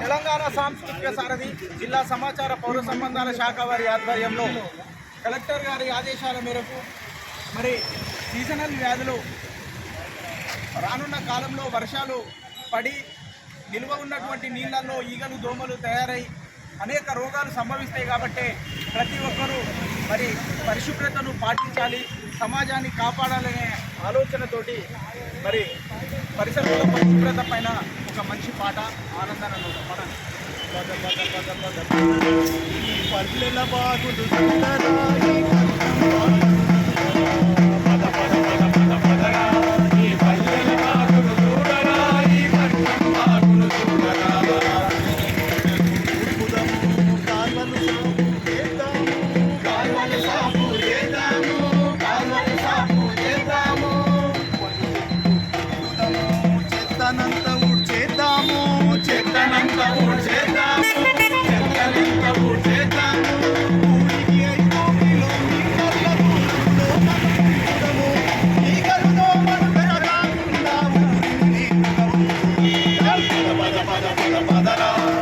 తెలంగాణ సాంస్కృతిక సారథి జిల్లా సమాచార పౌర సంబంధాల శాఖ వారి ఆధ్వర్యంలో కలెక్టర్ గారి ఆదేశాల మేరకు మరి సీజనల్ వ్యాధులు రానున్న కాలంలో వర్షాలు పడి నిల్వ ఉన్నటువంటి నీళ్లలో ఈగలు దోమలు తయారై అనేక రోగాలు సంభవిస్తాయి కాబట్టి ప్రతి ఒక్కరూ మరి పరిశుభ్రతను పాటించాలి, సమాజాన్ని కాపాడాలనే ఆలోచనతోటి మరి పరిసరాల పరిశుభ్రత పైన ఒక మంచి పాట ఆనందాన్ని పల్లెల బాగులు Padara